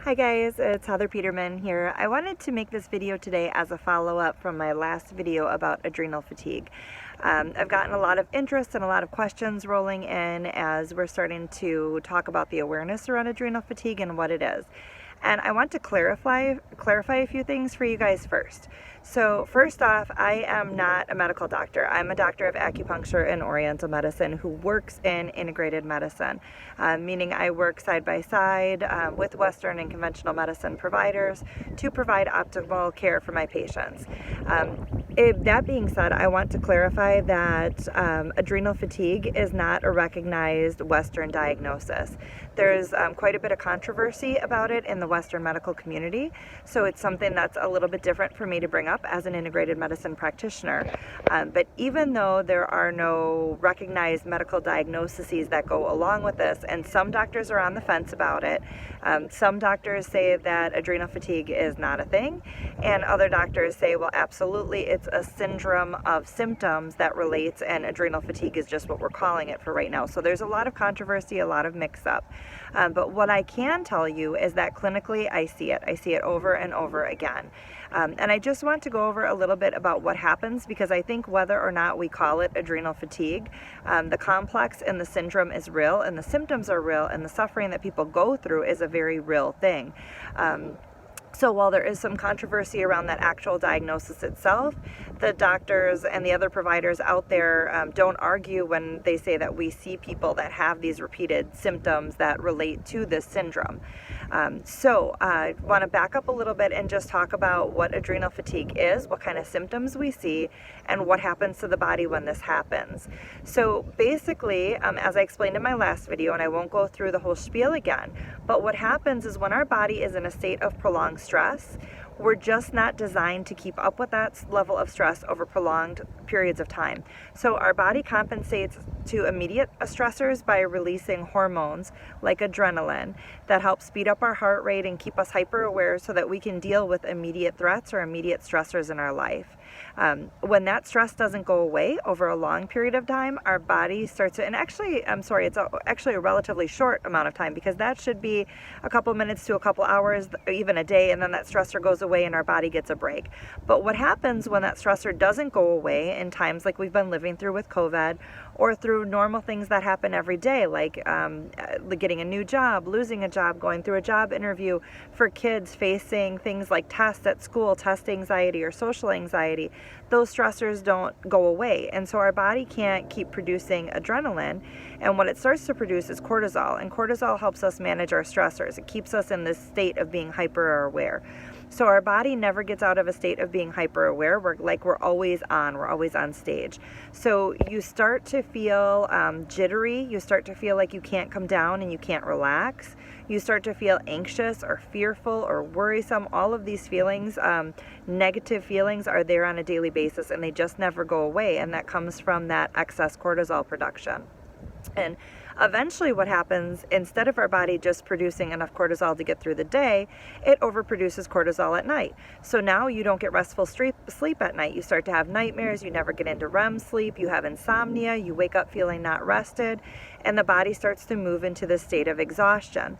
Hi guys, it's Heather Peterman here. I wanted to make this video today as a follow-up from my last video about adrenal fatigue. I've gotten a lot of interest and a lot of questions rolling in as we're starting to talk about the awareness around adrenal fatigue and what it is. And I want to clarify a few things for you guys first. So first off, I am not a medical doctor. I'm a doctor of acupuncture and oriental medicine who works in integrated medicine, meaning I work side by side with Western and conventional medicine providers to provide optimal care for my patients. That being said, I want to clarify that adrenal fatigue is not a recognized Western diagnosis. There's quite a bit of controversy about it in the Western medical community, so it's something that's a little bit different for me to bring up as an integrated medicine practitioner. But even though there are no recognized medical diagnoses that go along with this, and some doctors are on the fence about it, some doctors say that adrenal fatigue is not a thing, and other doctors say, well, absolutely, it's a syndrome of symptoms that relates, and adrenal fatigue is just what we're calling it for right now. So there's a lot of controversy, a lot of mix-up. But what I can tell you is that clinically I see it. I see it over and over again. And I just want to go over a little bit about what happens, because I think whether or not we call it adrenal fatigue, the complex and the syndrome is real, and the symptoms are real, and the suffering that people go through is a very real thing. So while there is some controversy around that actual diagnosis itself, the doctors and the other providers out there don't argue when they say that we see people that have these repeated symptoms that relate to this syndrome. So I want to back up a little bit and just talk about what adrenal fatigue is, what kind of symptoms we see, and what happens to the body when this happens. So basically, as I explained in my last video, and I won't go through the whole spiel again, but what happens is when our body is in a state of prolonged stress, we're just not designed to keep up with that level of stress over prolonged periods of time. So our body compensates to immediate stressors by releasing hormones like adrenaline that help speed up our heart rate and keep us hyper aware so that we can deal with immediate threats or immediate stressors in our life. When that stress doesn't go away over a long period of time, our body starts to, and actually, it's actually a relatively short amount of time, because that should be a couple minutes to a couple hours, even a day, and then that stressor goes away and our body gets a break. But what happens when that stressor doesn't go away in times like we've been living through with COVID, or through normal things that happen every day, like getting a new job, losing a job, going through a job interview, for kids facing things like tests at school, test anxiety or social anxiety, those stressors don't go away. And so our body can't keep producing adrenaline. And what it starts to produce is cortisol. And cortisol helps us manage our stressors. It keeps us in this state of being hyper aware. So our body never gets out of a state of being hyper aware. We're always on stage. So you start to feel jittery. You start to feel like you can't come down and you can't relax. You start to feel anxious or fearful or worrisome. All of these feelings, negative feelings, are there on a daily basis, and they just never go away. And that comes from that excess cortisol production. And eventually what happens, instead of our body just producing enough cortisol to get through the day, it overproduces cortisol at night. So now you don't get restful sleep at night. You start to have nightmares. You never get into REM sleep. You have insomnia. You wake up feeling not rested, and the body starts to move into this state of exhaustion.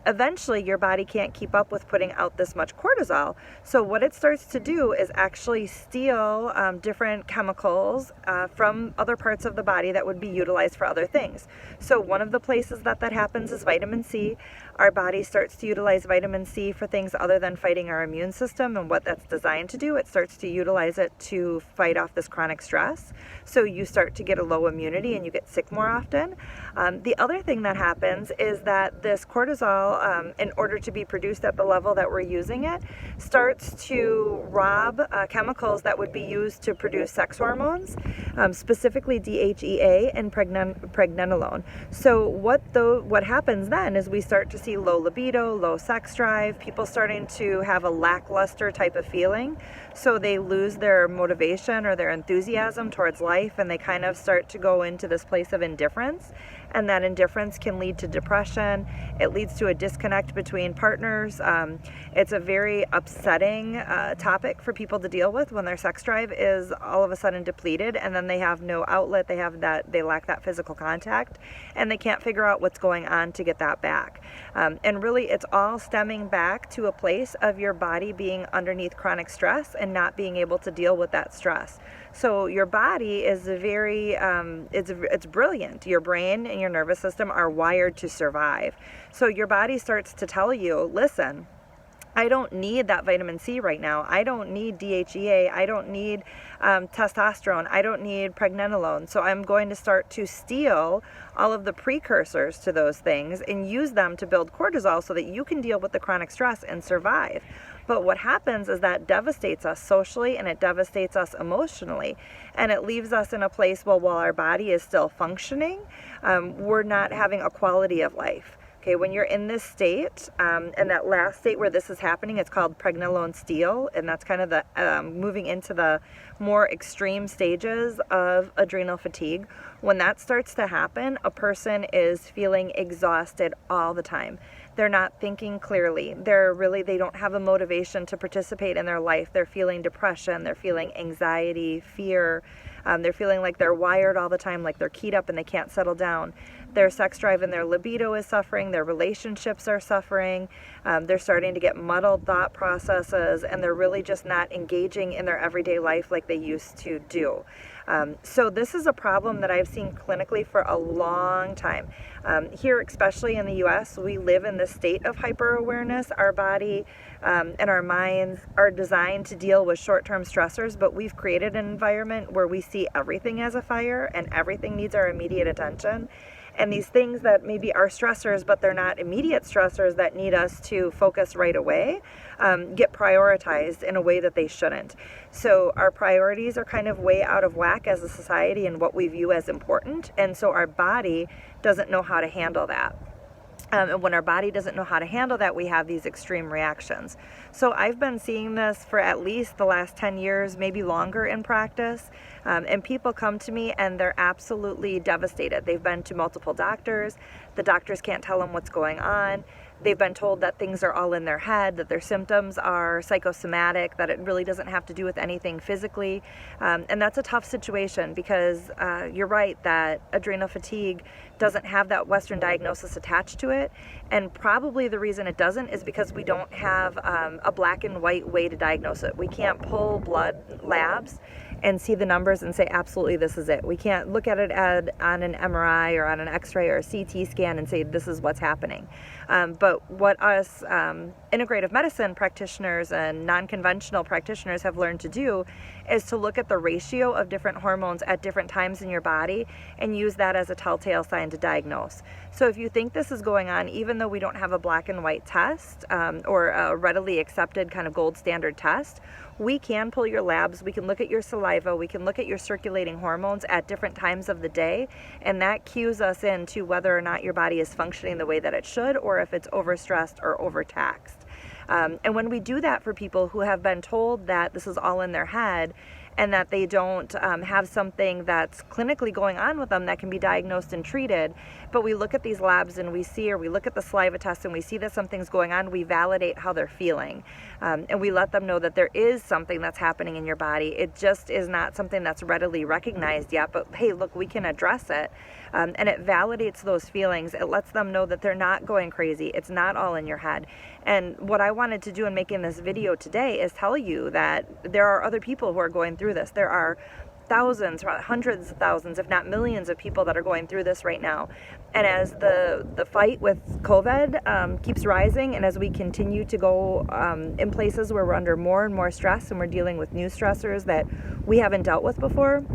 Eventually, your body can't keep up with putting out this much cortisol. So what it starts to do is actually steal different chemicals from other parts of the body that would be utilized for other things. So one of the places that happens is vitamin C. Our body starts to utilize vitamin C for things other than fighting our immune system and what that's designed to do. It starts to utilize it to fight off this chronic stress. So you start to get a low immunity and you get sick more often. The other thing that happens is that this cortisol, in order to be produced at the level that we're using it, starts to rob chemicals that would be used to produce sex hormones, specifically DHEA and pregnenolone. So what happens then is we start to see low libido, low sex drive, people starting to have a lackluster type of feeling. So they lose their motivation or their enthusiasm towards life, and they kind of start to go into this place of indifference. and that indifference can lead to depression. It leads to a disconnect between partners. It's a very upsetting topic for people to deal with when their sex drive is all of a sudden depleted, and then they have no outlet, they lack that physical contact, and they can't figure out what's going on to get that back. And really, it's all stemming back to a place of your body being underneath chronic stress and not being able to deal with that stress. So your body is it's brilliant. Your brain and your nervous system are wired to survive. So your body starts to tell you, listen, I don't need that vitamin C right now. I don't need DHEA. I don't need testosterone. I don't need pregnenolone. So I'm going to start to steal all of the precursors to those things and use them to build cortisol so that you can deal with the chronic stress and survive. But what happens is that devastates us socially, and it devastates us emotionally, and it leaves us in a place while our body is still functioning, we're not having a quality of life. Okay, when you're in this state, and that last state where this is happening, it's called pregnenolone steal, and that's kind of the moving into the more extreme stages of adrenal fatigue. When that starts to happen, a person is feeling exhausted all the time. They're not thinking clearly. They don't have a motivation to participate in their life. They're feeling depression. They're feeling anxiety, fear. They're feeling like they're wired all the time, like they're keyed up and they can't settle down. Their sex drive and their libido is suffering. Their relationships are suffering. They're starting to get muddled thought processes, and they're really just not engaging in their everyday life like they used to do. So this is a problem that I've seen clinically for a long time. Here, especially in the U.S., we live in this state of hyper-awareness. Our body and our minds are designed to deal with short-term stressors, but we've created an environment where we see everything as a fire and everything needs our immediate attention. And these things that maybe are stressors, but they're not immediate stressors that need us to focus right away, get prioritized in a way that they shouldn't. So our priorities are kind of way out of whack as a society and what we view as important. And so our body doesn't know how to handle that. And when our body doesn't know how to handle that, we have these extreme reactions. So I've been seeing this for at least the last 10 years, maybe longer in practice. And people come to me and they're absolutely devastated. They've been to multiple doctors. The doctors can't tell them what's going on. They've been told that things are all in their head, that their symptoms are psychosomatic, that it really doesn't have to do with anything physically. And that's a tough situation because you're right that adrenal fatigue doesn't have that Western diagnosis attached to it. And probably the reason it doesn't is because we don't have a black and white way to diagnose it. We can't pull blood labs and see the numbers and say, absolutely, this is it. We can't look at it on an MRI or on an X-ray or a CT scan and say, this is what's happening. But what us integrative medicine practitioners and non-conventional practitioners have learned to do is to look at the ratio of different hormones at different times in your body and use that as a telltale sign to diagnose. So if you think this is going on, even though we don't have a black and white test or a readily accepted kind of gold standard test, we can pull your labs, we can look at your saliva, we can look at your circulating hormones at different times of the day, and that cues us into whether or not your body is functioning the way that it should, or if it's overstressed or overtaxed. And when we do that for people who have been told that this is all in their head and that they don't have something that's clinically going on with them that can be diagnosed and treated, but we look at these labs and we see, or we look at the saliva test and we see that something's going on, we validate how they're feeling. And we let them know that there is something that's happening in your body. It just is not something that's readily recognized yet, but hey, look, we can address it. And it validates those feelings. It lets them know that they're not going crazy. It's not all in your head. And what I wanted to do in making this video today is tell you that there are other people who are going through this. There are thousands, hundreds of thousands, if not millions of people that are going through this right now. And as the fight with COVID keeps rising, and as we continue to go in places where we're under more and more stress and we're dealing with new stressors that we haven't dealt with before,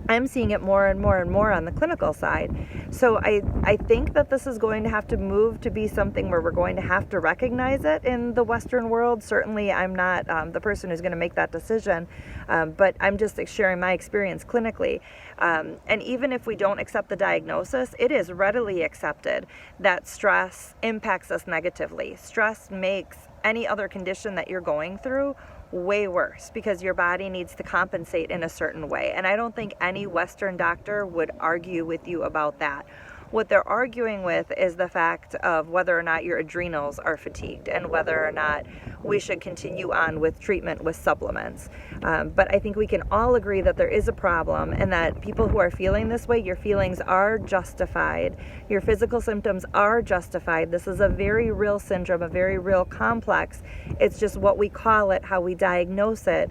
I'm seeing it more and more and more on the clinical side. So I think that this is going to have to move to be something where we're going to have to recognize it in the Western world. Certainly, I'm not the person who's going to make that decision, but I'm just sharing my experience clinically. And even if we don't accept the diagnosis, it is readily accepted that stress impacts us negatively. Stress makes any other condition that you're going through way worse because your body needs to compensate in a certain way. And I don't think any Western doctor would argue with you about that. What they're arguing with is the fact of whether or not your adrenals are fatigued and whether or not we should continue on with treatment with supplements. But I think we can all agree that there is a problem, and that people who are feeling this way, your feelings are justified. Your physical symptoms are justified. This is a very real syndrome, a very real complex. It's just what we call it, how we diagnose it.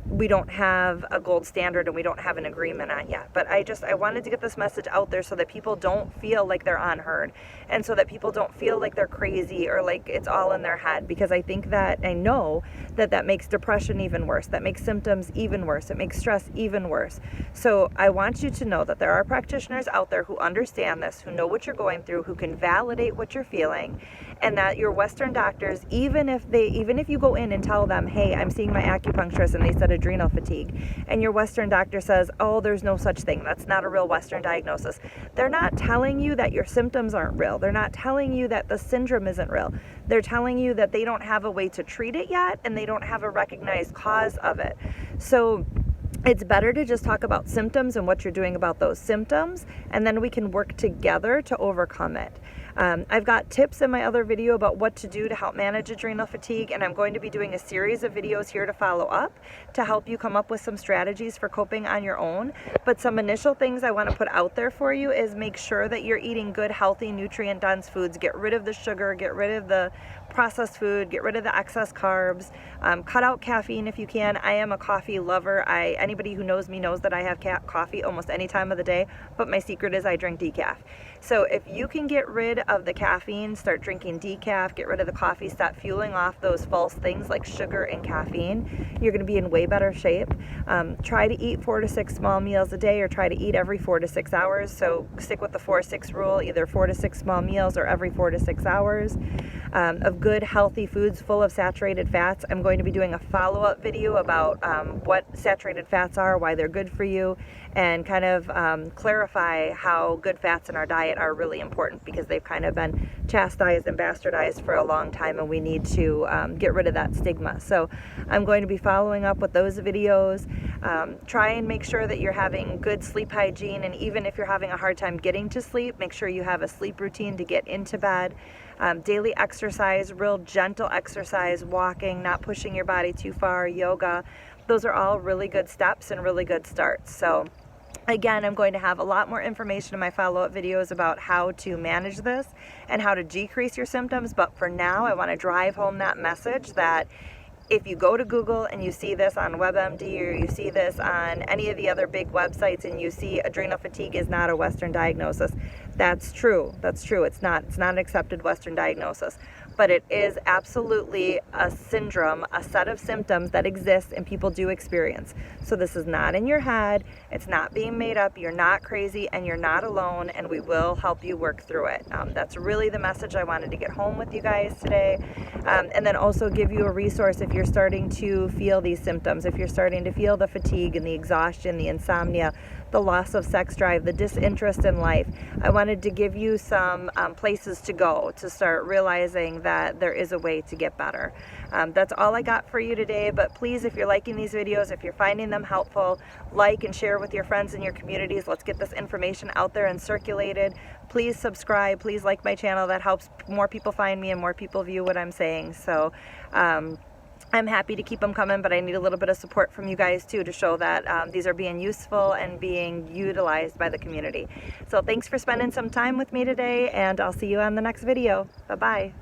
We don't have a gold standard and we don't have an agreement on yet. But I wanted to get this message out there so that people don't feel like they're unheard, and so that people don't feel like they're crazy or like it's all in their head, because I think that, I know that makes depression even worse. That makes symptoms even worse. It makes stress even worse. So I want you to know that there are practitioners out there who understand this, who know what you're going through, who can validate what you're feeling, and that your Western doctors, even if you go in and tell them, hey, I'm seeing my acupuncturist and they said adrenal fatigue, and your Western doctor says, oh, there's no such thing, that's not a real Western diagnosis, they're not telling you that your symptoms aren't real. They're not telling you that the syndrome isn't real. They're telling you that they don't have a way to treat it yet, and they don't have a recognized cause of it. So it's better to just talk about symptoms and what you're doing about those symptoms, and then we can work together to overcome it. I've got tips in my other video about what to do to help manage adrenal fatigue, and I'm going to be doing a series of videos here to follow up to help you come up with some strategies for coping on your own. But some initial things I want to put out there for you is make sure that you're eating good, healthy, nutrient-dense foods. Get rid of the sugar, get rid of the processed food, get rid of the excess carbs, cut out caffeine if you can. I am a coffee lover. Anybody who knows me knows that I have coffee almost any time of the day, but my secret is I drink decaf. So if you can get rid of the caffeine, start drinking decaf, get rid of the coffee, stop fueling off those false things like sugar and caffeine, you're going to be in way better shape. Try to eat 4 to 6 small meals a day, or try to eat every 4 to 6 hours. So stick with the 4-6 rule, either 4 to 6 small meals or every 4 to 6 hours. Of good, healthy foods full of saturated fats. I'm going to be doing a follow-up video about what saturated fats are, why they're good for you, and kind of clarify how good fats in our diet are really important, because they've kind of been chastised and bastardized for a long time, and we need to get rid of that stigma. So I'm going to be following up with those videos. Try and make sure that you're having good sleep hygiene, and even if you're having a hard time getting to sleep, make sure you have a sleep routine to get into bed. Daily exercise, real gentle exercise, walking, not pushing your body too far, yoga. Those are all really good steps and really good starts. So again, I'm going to have a lot more information in my follow-up videos about how to manage this and how to decrease your symptoms. But for now, I want to drive home that message that if you go to Google and you see this on WebMD, or you see this on any of the other big websites, and you see adrenal fatigue is not a Western diagnosis, that's true. That's true. It's not an accepted Western diagnosis. But it is absolutely a syndrome, a set of symptoms that exists and people do experience. So this is not in your head. It's not being made up. You're not crazy, and you're not alone, and we will help you work through it. That's really the message I wanted to get home with you guys today. And then also give you a resource if you're starting to feel these symptoms, if you're starting to feel the fatigue and the exhaustion, the insomnia, the loss of sex drive, the disinterest in life. I wanted to give you some places to go to start realizing that there is a way to get better. That's all I got for you today, but please, if you're liking these videos, if you're finding them helpful, like and share with your friends and your communities. Let's get this information out there and circulated. Please subscribe, please like my channel. That helps more people find me and more people view what I'm saying. So I'm happy to keep them coming, but I need a little bit of support from you guys too to show that these are being useful and being utilized by the community. So thanks for spending some time with me today, and I'll see you on the next video. Bye-bye.